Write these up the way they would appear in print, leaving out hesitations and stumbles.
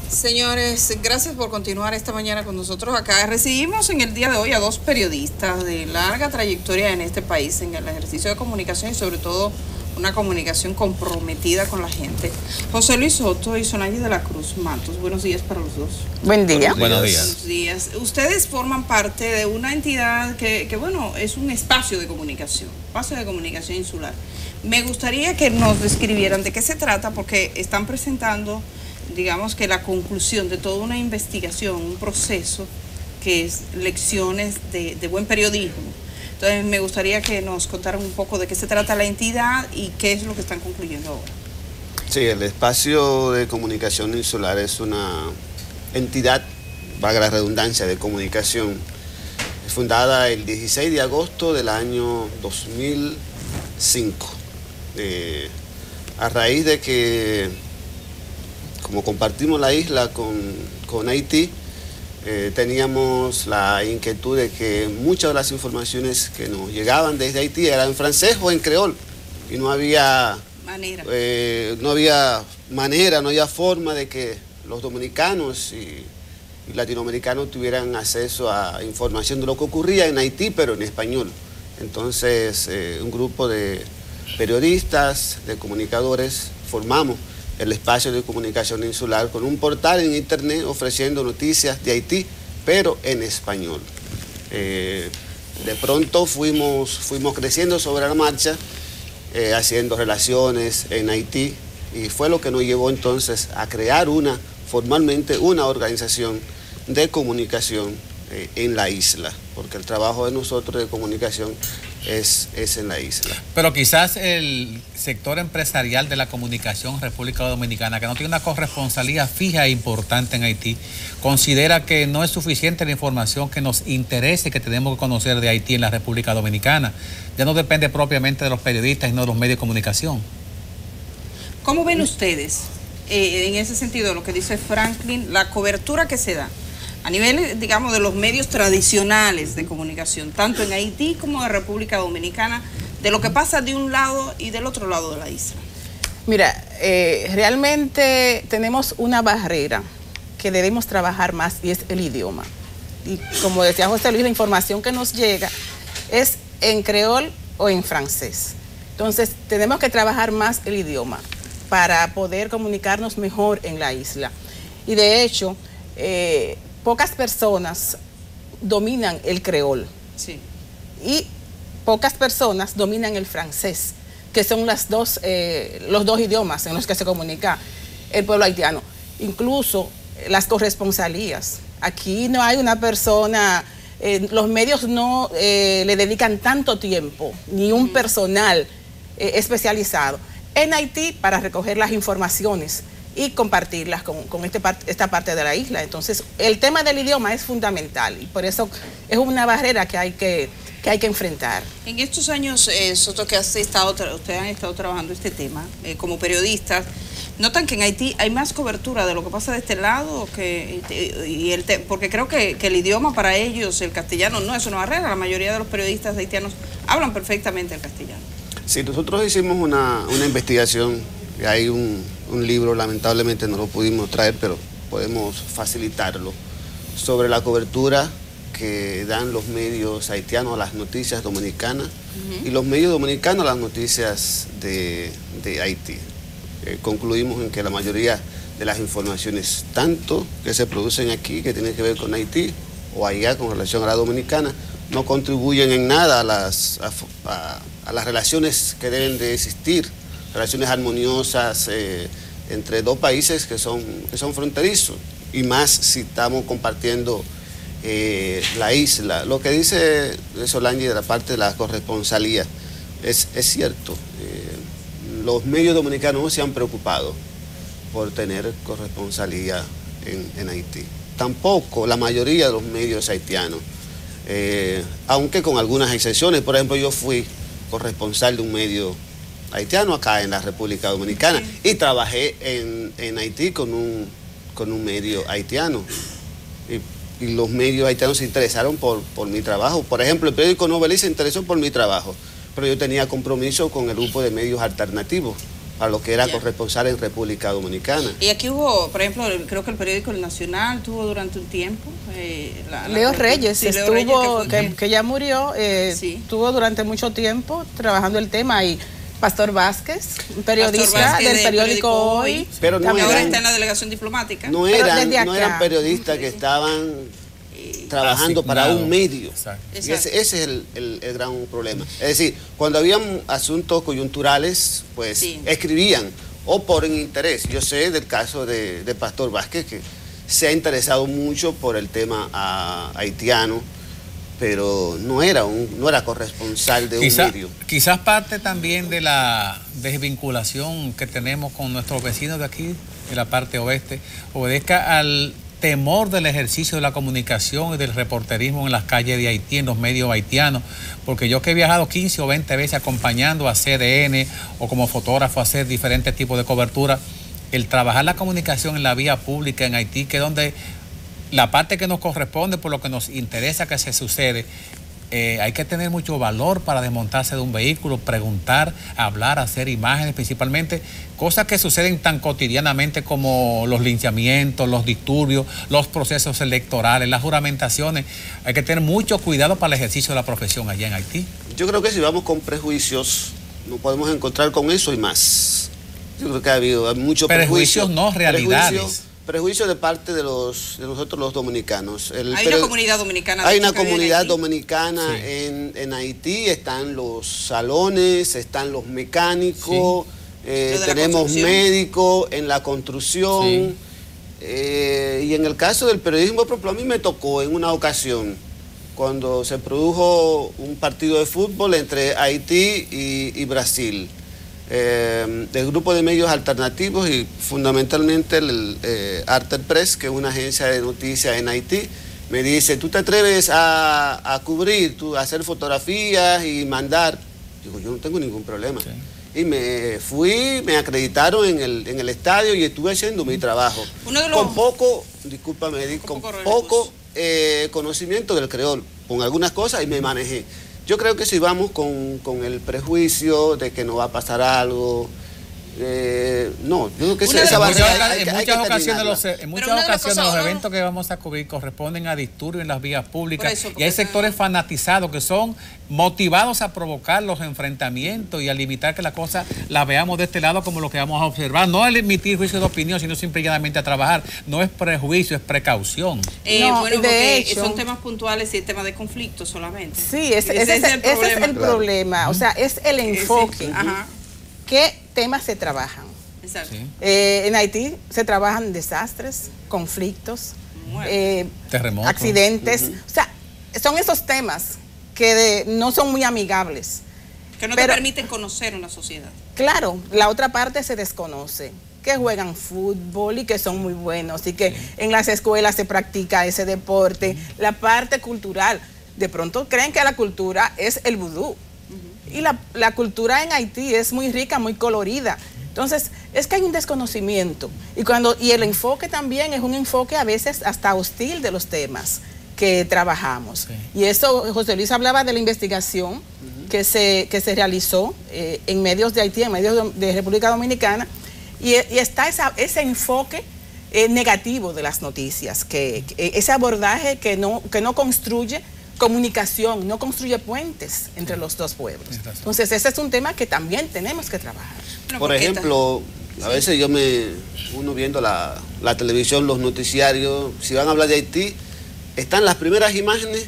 Señores, gracias por continuar esta mañana con nosotros acá. Recibimos en el día de hoy a dos periodistas de larga trayectoria en este país, en el ejercicio de comunicación y sobre todo una comunicación comprometida con la gente. José Luis Soto y Solange de la Cruz Matos. Buenos días para los dos. Buen día. Buenos días. Buenos días. Ustedes forman parte de una entidad que bueno, es un espacio de comunicación insular. Me gustaría que nos describieran de qué se trata, porque están presentando, digamos que la conclusión de toda una investigación, un proceso que es lecciones de buen periodismo. Entonces me gustaría que nos contaran un poco de qué se trata la entidad y qué es lo que están concluyendo ahora. Sí, el espacio de comunicación insular es una entidad, valga la redundancia, de comunicación, fundada el 16 de agosto del año 2005, a raíz de que, como compartimos la isla con Haití, teníamos la inquietud de que muchas de las informaciones que nos llegaban desde Haití eran en francés o en creol, y no había manera, no había forma de que los dominicanos y latinoamericanos tuvieran acceso a información de lo que ocurría en Haití, pero en español. Entonces, un grupo de periodistas, de comunicadores, formamos el espacio de comunicación insular con un portal en internet ofreciendo noticias de Haití, pero en español. De pronto fuimos creciendo sobre la marcha, haciendo relaciones en Haití, y fue lo que nos llevó entonces a crear formalmente una organización de comunicación en la isla, porque el trabajo de nosotros de comunicación es en la isla. Pero quizás el sector empresarial de la comunicación en República Dominicana, que no tiene una corresponsalía fija e importante en Haití, considera que no es suficiente la información que nos interese, que tenemos que conocer de Haití en la República Dominicana. Ya no depende propiamente de los periodistas y no de los medios de comunicación. ¿Cómo ven ustedes, en ese sentido, lo que dice Franklin, la cobertura que se da a nivel, digamos, de los medios tradicionales de comunicación, tanto en Haití como en República Dominicana, de lo que pasa de un lado y del otro lado de la isla? Mira, realmente tenemos una barrera que debemos trabajar más, y es el idioma. Y como decía José Luis, la información que nos llega es en creol o en francés. Entonces, tenemos que trabajar más el idioma para poder comunicarnos mejor en la isla. Y de hecho, pocas personas dominan el creol. Sí. Y pocas personas dominan el francés, que son los dos idiomas en los que se comunica el pueblo haitiano. Incluso las corresponsalías. Aquí no hay una persona, los medios no le dedican tanto tiempo, ni un personal especializado en Haití para recoger las informaciones y compartirlas con esta parte de la isla. Entonces, el tema del idioma es fundamental y por eso es una barrera que hay que enfrentar. En estos años, Soto, que ustedes han estado trabajando este tema como periodistas, ¿notan que en Haití hay más cobertura de lo que pasa de este lado? Porque creo que el idioma para ellos, el castellano, no es una barrera. La mayoría de los periodistas haitianos hablan perfectamente el castellano. Sí, nosotros hicimos una investigación. Hay un libro, lamentablemente no lo pudimos traer, pero podemos facilitarlo, sobre la cobertura que dan los medios haitianos a las noticias dominicanas y los medios dominicanos a las noticias de Haití. Concluimos en que la mayoría de las informaciones, tanto que se producen aquí, que tienen que ver con Haití, o allá con relación a la dominicana, no contribuyen en nada a las relaciones que deben de existir, relaciones armoniosas entre dos países que son fronterizos, y más si estamos compartiendo la isla. Lo que dice Solange de la parte de la corresponsalía es cierto. Los medios dominicanos no se han preocupado por tener corresponsalía en Haití. Tampoco la mayoría de los medios haitianos, aunque con algunas excepciones. Por ejemplo, yo fui corresponsal de un medio haitiano acá en la República Dominicana y trabajé en Haití con un medio haitiano. Y los medios haitianos se interesaron por mi trabajo. Por ejemplo, el periódico Novelí se interesó por mi trabajo, pero yo tenía compromiso con el grupo de medios alternativos para lo que era corresponsal en República Dominicana. Y aquí hubo, por ejemplo, creo que el periódico El Nacional tuvo durante un tiempo. Leo Reyes, sí, estuvo, Leo Reyes, que ya murió, estuvo durante mucho tiempo trabajando el tema. Y Pastor Vázquez, un periodista del periódico Hoy, pero no ahora está en la delegación diplomática. No eran periodistas que estaban trabajando para un medio. Y ese es el gran problema. Es decir, cuando habían asuntos coyunturales, pues escribían, o por interés. Yo sé del caso de Pastor Vázquez, que se ha interesado mucho por el tema haitiano, pero no era corresponsal de un medio. Quizás parte también de la desvinculación que tenemos con nuestros vecinos de aquí, de la parte oeste, obedezca al temor del ejercicio de la comunicación y del reporterismo en las calles de Haití, en los medios haitianos, porque yo que he viajado 15 o 20 veces acompañando a CDN o como fotógrafo a hacer diferentes tipos de cobertura, el trabajar la comunicación en la vía pública en Haití, que es donde la parte que nos corresponde por lo que nos interesa que se sucede, hay que tener mucho valor para desmontarse de un vehículo, preguntar, hablar, hacer imágenes, principalmente cosas que suceden tan cotidianamente como los linchamientos, los disturbios, los procesos electorales, las juramentaciones. Hay que tener mucho cuidado para el ejercicio de la profesión allá en Haití. Yo creo que si vamos con prejuicios, nos podemos encontrar con eso y más. Yo creo que ha habido mucho prejuicio. Prejuicios, no realidades. Prejuicio de parte de nosotros los dominicanos. Hay una comunidad dominicana. Hay una comunidad dominicana en Haití, están los salones, están los mecánicos, tenemos médicos en la construcción. Y en el caso del periodismo, por ejemplo, a mí me tocó en una ocasión, cuando se produjo un partido de fútbol entre Haití y Brasil. Del grupo de medios alternativos y fundamentalmente el Arter Press, que es una agencia de noticias en Haití, me dice, ¿tú te atreves a cubrir, a hacer fotografías y mandar? Digo, yo no tengo ningún problema. Y me fui, me acreditaron en el estadio y estuve haciendo mi trabajo. Con poco, discúlpame, con poco conocimiento del creol, con algunas cosas, y me manejé. Yo creo que si vamos con el prejuicio de que no va a pasar algo, no, yo creo que esa barrera en muchas ocasiones los eventos que vamos a cubrir corresponden a disturbios en las vías públicas, y hay sectores fanatizados que son motivados a provocar los enfrentamientos y a limitar que la cosa la veamos de este lado como lo que vamos a observar, no al emitir juicio de opinión, sino simplemente a trabajar. No es prejuicio, es precaución. Bueno, de hecho, son temas puntuales y el tema de conflicto solamente. Sí, ese es el problema, o sea, es el enfoque. ¿Qué temas se trabajan? Exacto. En Haití se trabajan desastres, conflictos, terremotos, accidentes. O sea, son esos temas que no son muy amigables. Que no te permiten conocer una sociedad. Claro, la otra parte se desconoce. Que juegan fútbol y que son muy buenos y que en las escuelas se practica ese deporte. La parte cultural. De pronto creen que la cultura es el vudú. Y la cultura en Haití es muy rica, muy colorida. Entonces, es que hay un desconocimiento. Y el enfoque también es un enfoque a veces hasta hostil de los temas que trabajamos. Y eso, José Luis hablaba de la investigación que se realizó en medios de Haití, en medios de República Dominicana, y está ese enfoque negativo de las noticias, ese abordaje que no construye comunicación, no construye puentes entre los dos pueblos. Entonces, ese es un tema que también tenemos que trabajar. Por ejemplo, a veces uno viendo la televisión, los noticiarios, si van a hablar de Haití, están las primeras imágenes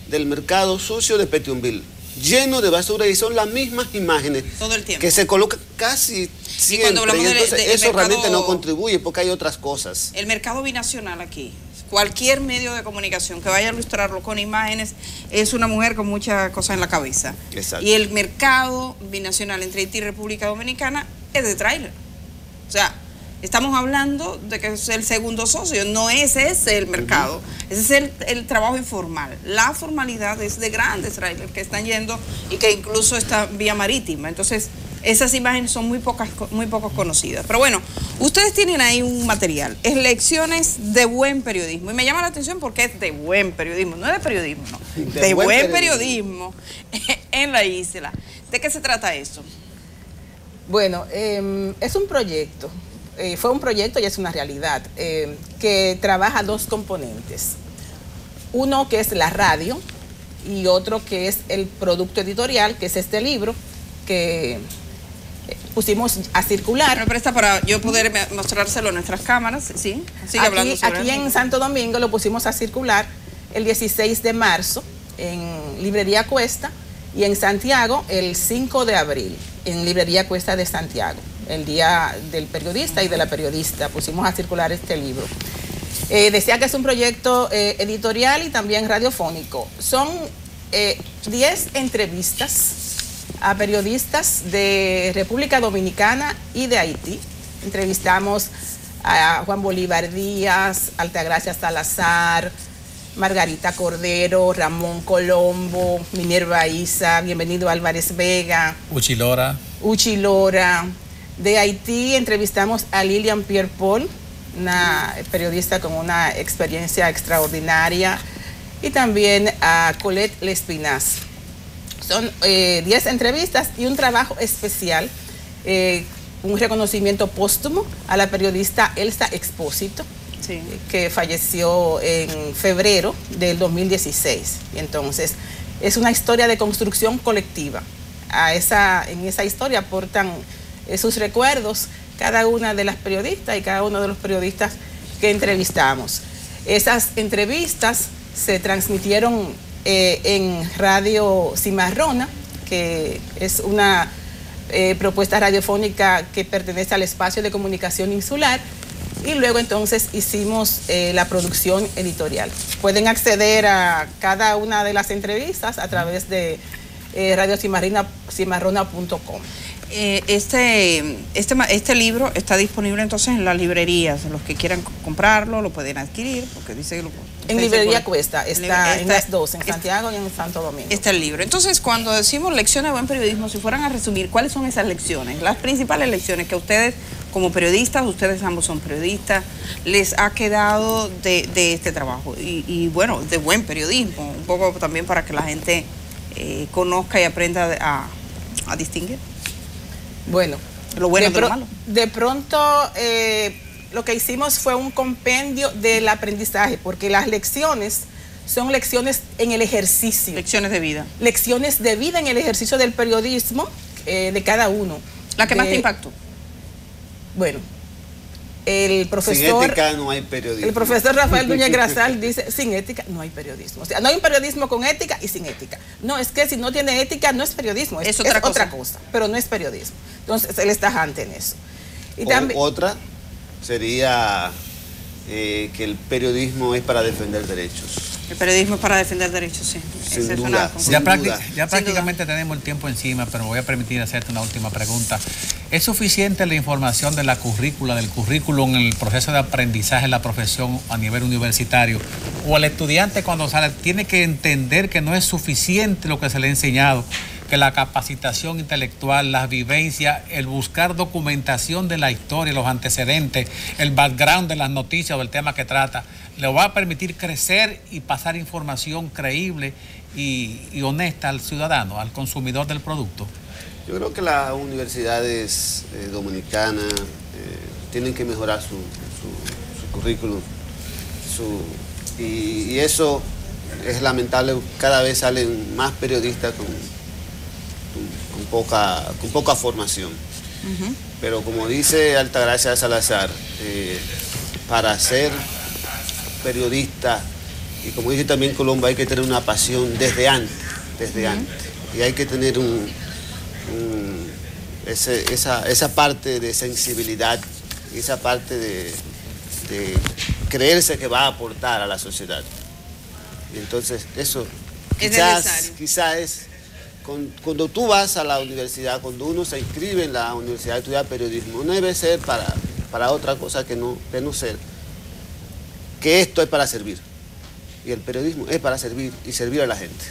del mercado sucio de Petionville, lleno de basura, y son las mismas imágenes todo el tiempo, que se colocan casi siempre. Y cuando hablamos entonces eso mercado, realmente no contribuye, porque hay otras cosas. El mercado binacional aquí, cualquier medio de comunicación que vaya a ilustrarlo con imágenes, es una mujer con muchas cosas en la cabeza. Exacto. Y el mercado binacional entre Haití y República Dominicana es de tráiler. O sea, estamos hablando de que es el segundo socio, no es ese el mercado, ese es el trabajo informal. La formalidad es de grandes trailers que están yendo y que incluso está vía marítima. Entonces, esas imágenes son muy poco conocidas. Pero bueno, ustedes tienen ahí un material, es lecciones de buen periodismo. Y me llama la atención porque es de buen periodismo, no es de periodismo, no. De buen periodismo en la isla. ¿De qué se trata eso? Bueno, es un proyecto, fue un proyecto y es una realidad, que trabaja dos componentes. Uno que es la radio y otro que es el producto editorial, que es este libro que pusimos a circular. Me presta para yo poder mostrárselo a nuestras cámaras, ¿sí? Sigue hablando sobre aquí en Santo Domingo lo pusimos a circular el 16 de marzo en Librería Cuesta y en Santiago el 5 de abril en Librería Cuesta de Santiago, el Día del Periodista y de la Periodista. Pusimos a circular este libro. Decía que es un proyecto editorial y también radiofónico. Son 10 entrevistas a periodistas de República Dominicana y de Haití. Entrevistamos a Juan Bolívar Díaz, Altagracia Salazar, Margarita Cordero, Ramón Colombo, Minerva Isa, Bienvenido Álvarez Vega, Uchi Lora. De Haití entrevistamos a Lilian Pierre-Paul, una periodista con una experiencia extraordinaria, y también a Colette Lespinaz. Son 10 entrevistas y un trabajo especial, un reconocimiento póstumo a la periodista Elsa Expósito, sí, que falleció en febrero del 2016. Y entonces es una historia de construcción colectiva. En esa historia aportan sus recuerdos cada una de las periodistas y cada uno de los periodistas que entrevistamos. Esas entrevistas se transmitieron en Radio Cimarrona, que es una propuesta radiofónica que pertenece al espacio de comunicación insular, y luego entonces hicimos la producción editorial. Pueden acceder a cada una de las entrevistas a través de radiocimarrona.com. Este libro está disponible entonces en las librerías. Los que quieran comprarlo lo pueden adquirir, porque dice que en Librería Cuesta, está en las dos, en Santiago y en Santo Domingo. Está el libro. Entonces, cuando decimos lecciones de buen periodismo, si fueran a resumir, ¿cuáles son esas lecciones? Las principales lecciones que ustedes, como periodistas, ustedes ambos son periodistas, les ha quedado de este trabajo. Y bueno, de buen periodismo, un poco también para que la gente conozca y aprenda a distinguir. Bueno, lo bueno de lo malo. De pronto, lo que hicimos fue un compendio del aprendizaje, porque las lecciones son lecciones en el ejercicio. Lecciones de vida. Lecciones de vida en el ejercicio del periodismo de cada uno. ¿La que más te impactó? Bueno, el profesor... Sin ética no hay periodismo. El profesor Rafael Núñez Grasal dice, sin ética no hay periodismo. O sea, no hay un periodismo con ética y sin ética. No, es que si no tiene ética no es periodismo, es otra cosa, pero no es periodismo. Entonces, él es tajante en eso. Y también, otra sería que el periodismo es para defender derechos. El periodismo es para defender derechos, sí. Sin duda. Ya prácticamente tenemos el tiempo encima, pero me voy a permitir hacerte una última pregunta. ¿Es suficiente la información de la currícula, del currículum en el proceso de aprendizaje en la profesión a nivel universitario? ¿O el estudiante cuando sale tiene que entender que no es suficiente lo que se le ha enseñado? Que la capacitación intelectual, las vivencias, el buscar documentación de la historia, los antecedentes, el background de las noticias o del tema que trata, le va a permitir crecer y pasar información creíble y honesta al ciudadano, al consumidor del producto? Yo creo que las universidades dominicanas tienen que mejorar su currículum. Y eso es lamentable, cada vez salen más periodistas con poca formación. Pero como dice Altagracia Salazar, para ser periodista, y como dice también Colombo, hay que tener una pasión desde antes. Y hay que tener esa parte de sensibilidad, esa parte de creerse que va a aportar a la sociedad. Y entonces eso quizás es cuando tú vas a la universidad, cuando uno se inscribe en la universidad a estudiar periodismo, no debe ser para otra cosa que no ser que esto es para servir. Y el periodismo es para servir y servir a la gente.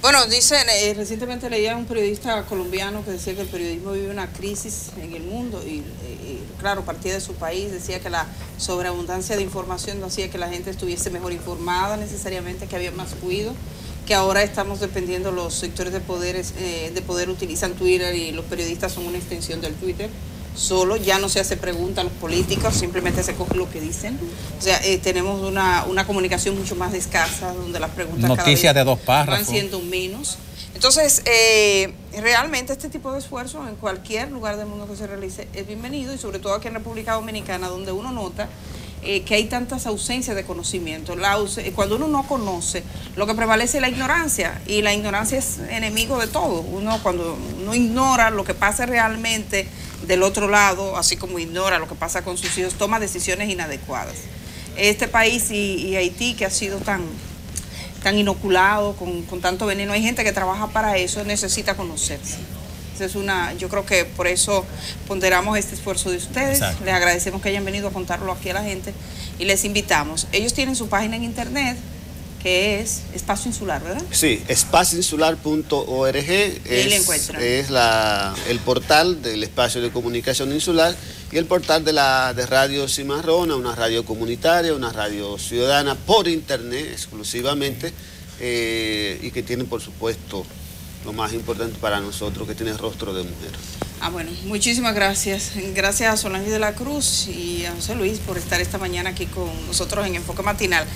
Bueno, dicen, recientemente leía a un periodista colombiano que decía que el periodismo vive una crisis en el mundo y claro, partía de su país, decía que la sobreabundancia de información no hacía que la gente estuviese mejor informada necesariamente, que había más ruido, que ahora estamos dependiendo, los sectores de poder utilizan Twitter y los periodistas son una extensión del Twitter. Solo, ya no se hace pregunta a los políticos, simplemente se coge lo que dicen. O sea, tenemos una comunicación mucho más escasa, donde las preguntas noticias de 2 párrafos van siendo menos. Entonces, realmente este tipo de esfuerzo en cualquier lugar del mundo que se realice es bienvenido, y sobre todo aquí en República Dominicana, donde uno nota que hay tantas ausencias de conocimiento. Cuando uno no conoce, lo que prevalece es la ignorancia, y la ignorancia es enemigo de todo. Cuando uno ignora lo que pasa realmente del otro lado, así como ignora lo que pasa con sus hijos, toma decisiones inadecuadas. Este país y Haití, que ha sido tan inoculado, con tanto veneno, hay gente que trabaja para eso, necesita conocerse. Yo creo que por eso ponderamos este esfuerzo de ustedes. Exacto. Les agradecemos que hayan venido a contarlo aquí a la gente y les invitamos. Ellos tienen su página en internet, que es Espacio Insular, ¿verdad? Sí, espacioinsular.org es el portal del espacio de comunicación insular, y el portal de Radio Cimarrona, una radio comunitaria, una radio ciudadana por internet exclusivamente, y que tiene, por supuesto, lo más importante para nosotros, que tiene rostro de mujer. Bueno, muchísimas gracias. Gracias a Solange de la Cruz y a José Luis por estar esta mañana aquí con nosotros en Enfoque Matinal.